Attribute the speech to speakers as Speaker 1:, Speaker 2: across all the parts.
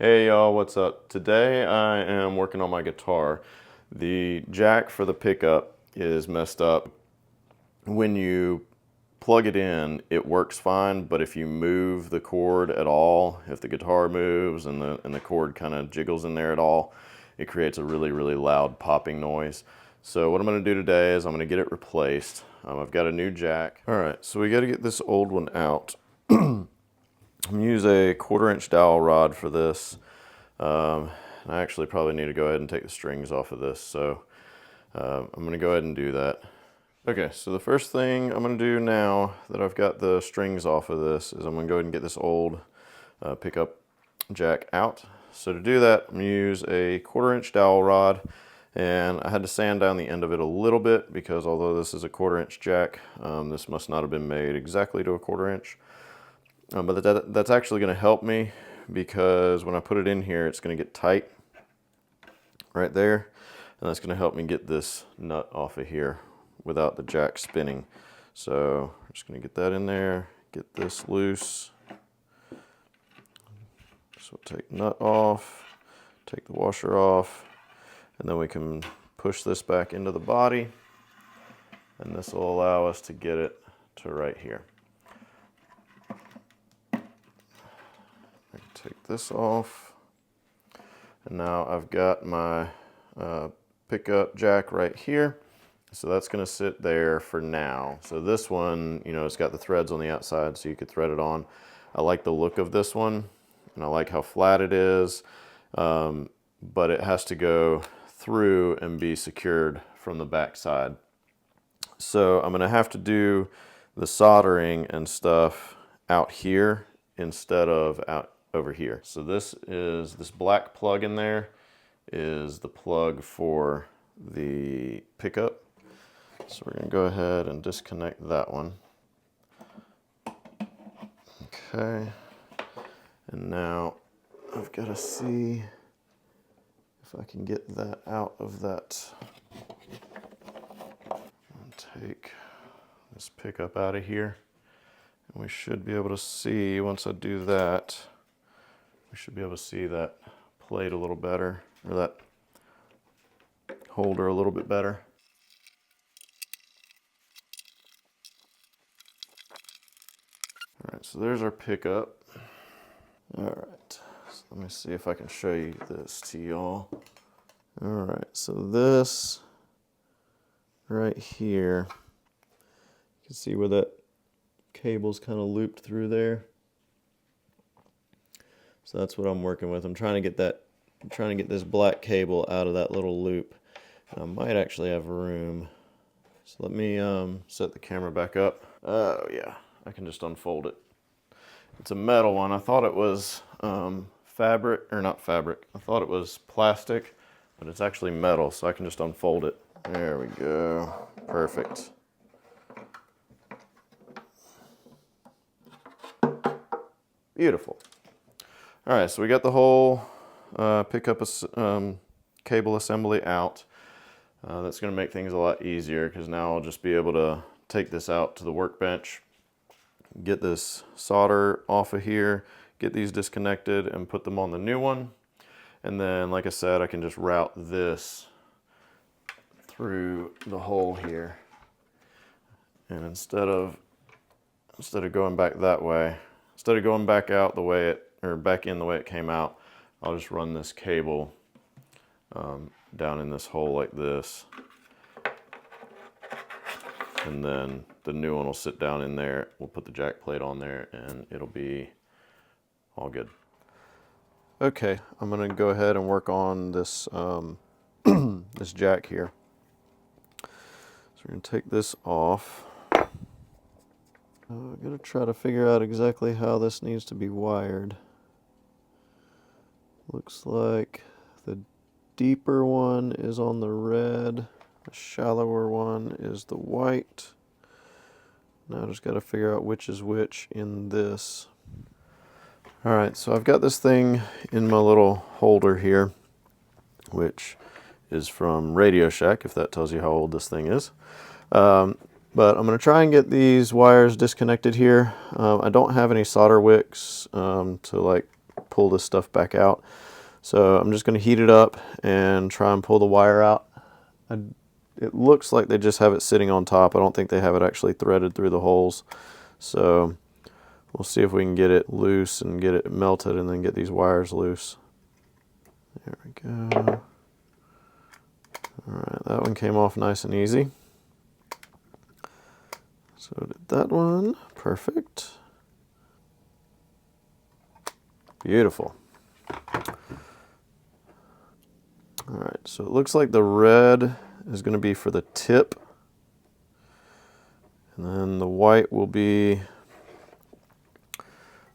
Speaker 1: Hey y'all, what's up? Today I am working on my guitar. The jack for the pickup is messed up. When you plug it in, it works fine, but if you move the cord at all, if the guitar moves and the cord kind of jiggles in there at all, it creates a really loud popping noise. So what I'm going to do today is I'm going to get it replaced. I've got a new jack. All right, so we got to get this old one out. I'm going to use a 1/4-inch dowel rod for this. I actually probably need to go ahead and take the strings off of this, so I'm going to go ahead and do that. Okay, so the first thing I'm going to do now that I've got the strings off of this is I'm going to go ahead and get this old pickup jack out. So to do that, I'm going to use a 1/4-inch dowel rod, and I had to sand down the end of it a little bit because although this is a 1/4-inch jack, this must not have been made exactly to a 1/4-inch. But that's actually going to help me because when I put it in here, it's going to get tight right there. And that's going to help me get this nut off of here without the jack spinning. So I'm just going to get that in there, get this loose. So take the nut off, take the washer off, and then we can push this back into the body. And this will allow us to get it to right here. Take this off, and now I've got my pickup jack right here, so that's going to sit there for now. So this one, you know, it's got the threads on the outside so you could thread it on. I like the look of this one, and I like how flat it is, but it has to go through and be secured from the back side. So I'm going to have to do the soldering and stuff out here instead of out over here. So this black plug in there is the plug for the pickup. So we're going to go ahead and disconnect that one. Okay. And now I've got to see if I can get that out of that. Take this pickup out of here. And we should be able to see, once I do that, we should be able to see that plate a little better, or that holder a little bit better. All right, so there's our pickup. All right, so let me see if I can show you this to y'all. All right, so this right here, you can see where that cable's kind of looped through there. So that's what I'm working with. I'm trying to get this black cable out of that little loop. And I might actually have room. So let me set the camera back up. Oh yeah, I can just unfold it. It's a metal one. I thought it was fabric, or not fabric. I thought it was plastic, but it's actually metal, so I can just unfold it. There we go. Perfect. Beautiful. All right, so we got the whole pickup cable assembly out. That's going to make things a lot easier because now I'll just be able to take this out to the workbench, get this solder off of here, get these disconnected and put them on the new one. And then, like I said, I can just route this through the hole here. And instead of going back that way, instead of going back out the way it, or back in the way it came out, I'll just run this cable down in this hole like this. And then the new one will sit down in there. We'll put the jack plate on there and it'll be all good. Okay, I'm gonna go ahead and work on this, this jack here. So we're gonna take this off. I'm gonna try to figure out exactly how this needs to be wired. Looks like the deeper one is on the red, the shallower one is the white. Now I just got to figure out which is which in this. Alright, so I've got this thing in my little holder here, which is from Radio Shack, if that tells you how old this thing is. But I'm going to try and get these wires disconnected here. I don't have any solder wicks to like pull this stuff back out. So I'm just going to heat it up and try and pull the wire out. It looks like they just have it sitting on top. I don't think they have it actually threaded through the holes. So we'll see if we can get it loose and get it melted and then get these wires loose. There we go. All right, that one came off nice and easy. So did that one. Perfect. Beautiful. All right, so it looks like the red is going to be for the tip, and then the white will be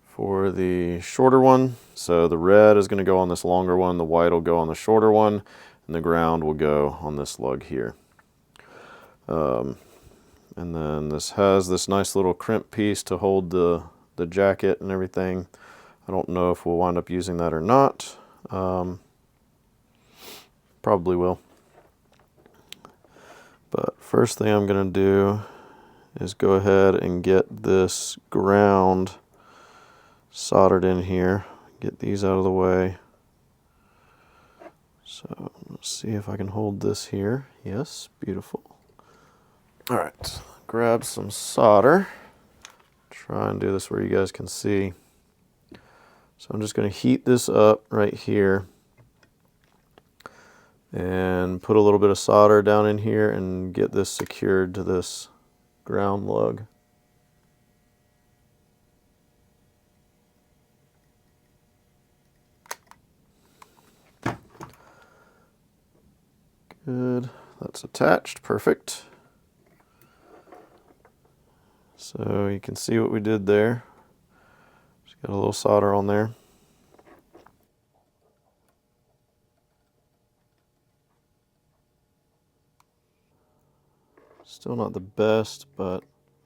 Speaker 1: for the shorter one. So the red is going to go on this longer one, the white will go on the shorter one, and the ground will go on this lug here. And then this has this nice little crimp piece to hold the jacket and everything. I don't know if we'll wind up using that or not. Probably will. But first thing I'm going to do is go ahead and get this ground soldered in here. Get these out of the way. So let's see if I can hold this here. Yes, beautiful. All right, grab some solder. Try and do this where you guys can see. So I'm just going to heat this up right here and put a little bit of solder down in here and get this secured to this ground lug. Good, that's attached, perfect. So you can see what we did there. Just got a little solder on there. Still not the best, but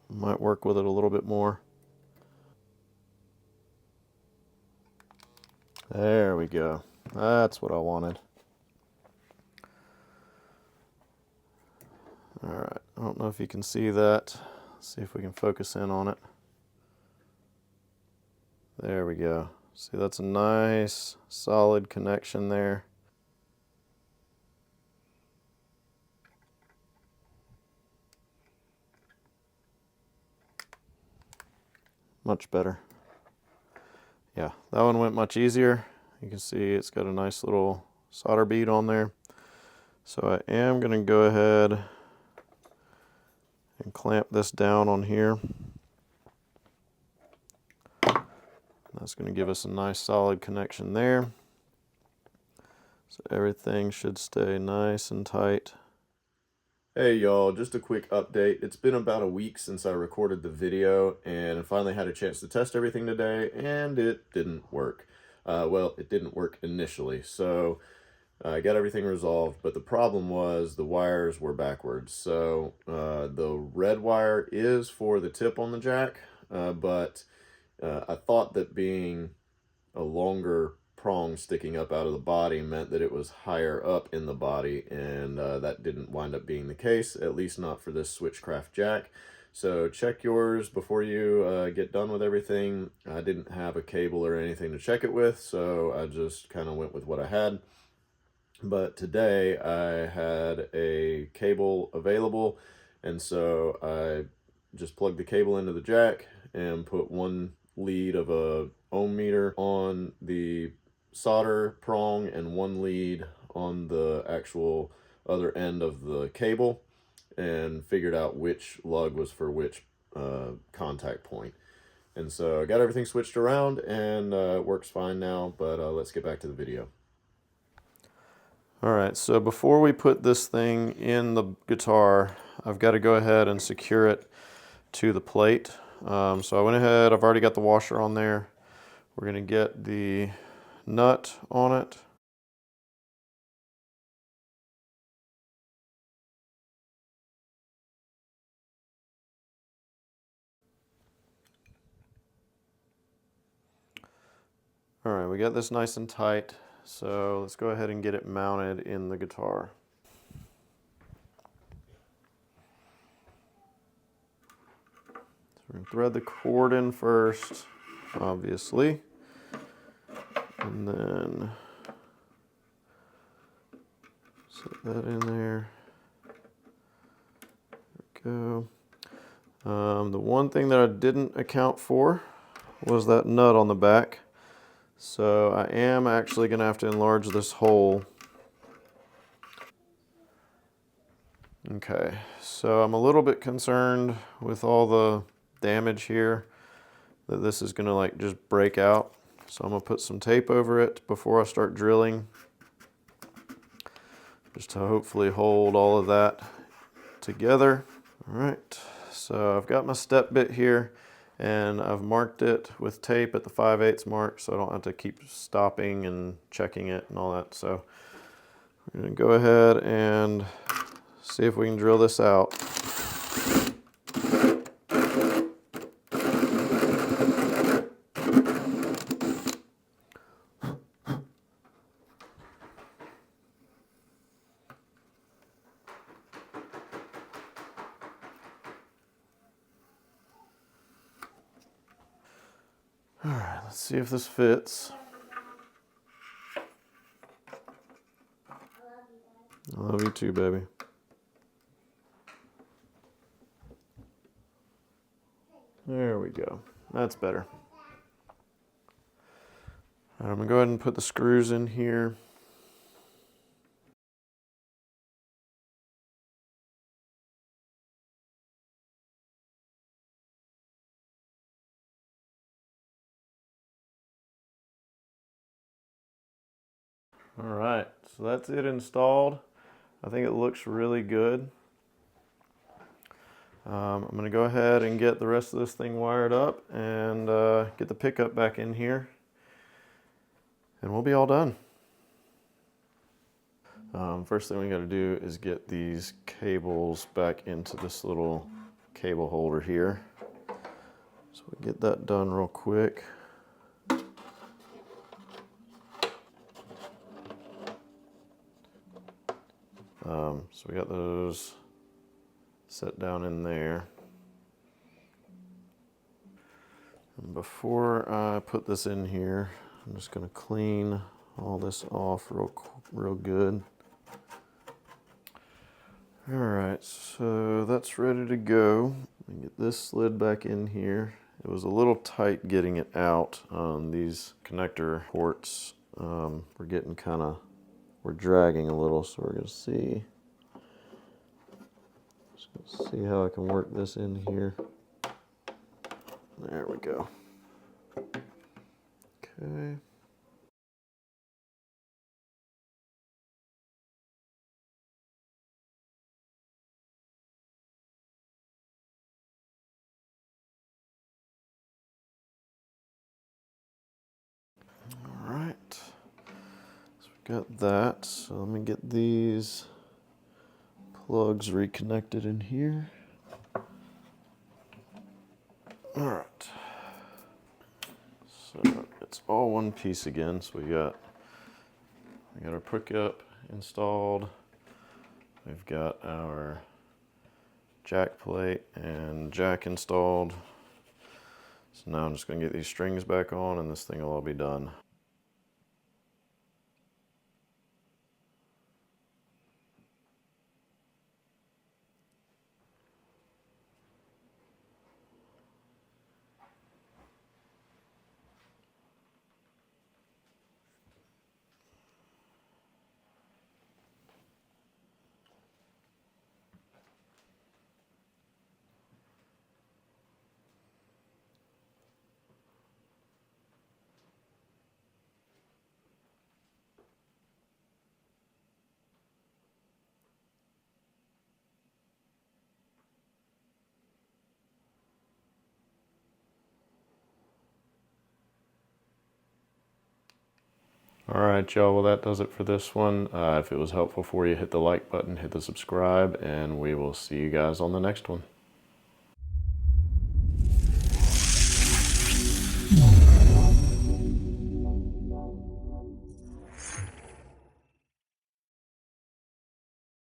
Speaker 1: might work with it a little bit more. There we go. That's what I wanted. All right, I don't know if you can see that. Let's see if we can focus in on it. There we go. See, that's a nice solid connection there. Much better. Yeah, that one went much easier. You can see it's got a nice little solder bead on there. So I am going to go ahead and clamp this down on here. That's going to give us a nice solid connection there. So everything should stay nice and tight. Hey y'all, just a quick update. It's been about a week since I recorded the video and I finally had a chance to test everything today and it didn't work. Well, it didn't work initially, so I got everything resolved, but the problem was the wires were backwards. So the red wire is for the tip on the jack, but I thought that being a longer prong sticking up out of the body meant that it was higher up in the body, and that didn't wind up being the case, at least not for this Switchcraft jack. So check yours before you get done with everything. I didn't have a cable or anything to check it with, so I just kind of went with what I had. But today I had a cable available, and so I just plugged the cable into the jack and put one lead of a ohm meter on the solder prong and one lead on the actual other end of the cable, and figured out which lug was for which contact point. And so I got everything switched around and it works fine now, but let's get back to the video. All right, so before we put this thing in the guitar, I've got to go ahead and secure it to the plate. So I went ahead, I've already got the washer on there. We're going to get the nut on it. All right, we got this nice and tight, so let's go ahead and get it mounted in the guitar. So we're going to thread the cord in first, obviously. And then set that in there. There we go. The one thing that I didn't account for was that nut on the back. So I am actually going to have to enlarge this hole. Okay, so I'm a little bit concerned with all the damage here that this is going to like just break out. So I'm going to put some tape over it before I start drilling, just to hopefully hold all of that together. All right, so I've got my step bit here and I've marked it with tape at the 5/8 mark so I don't have to keep stopping and checking it and all that. So we're going to go ahead and see if we can drill this out. All right, let's see if this fits. I love you too, baby. There we go. That's better. All right, I'm gonna go ahead and put the screws in here. All right, so that's it installed. I think it looks really good. I'm going to go ahead and get the rest of this thing wired up and get the pickup back in here, and we'll be all done. First thing we got to do is get these cables back into this little cable holder here. So we get that done real quick. So we got those set down in there. And before I put this in here, I'm just going to clean all this off real good. All right, so that's ready to go. Let me get this slid back in here. It was a little tight getting it out. These connector ports we're dragging a little, so we're going to see. Just see how I can work this in here. There we go. Okay. All right. So we got that. So let me get these plugs reconnected in here. All right. So it's all one piece again. So we got our pickup installed. We've got our jack plate and jack installed. So now I'm just going to get these strings back on and this thing will all be done. All right, y'all, well, that does it for this one. If it was helpful for you, hit the like button, hit the subscribe, and we will see you guys on the next one.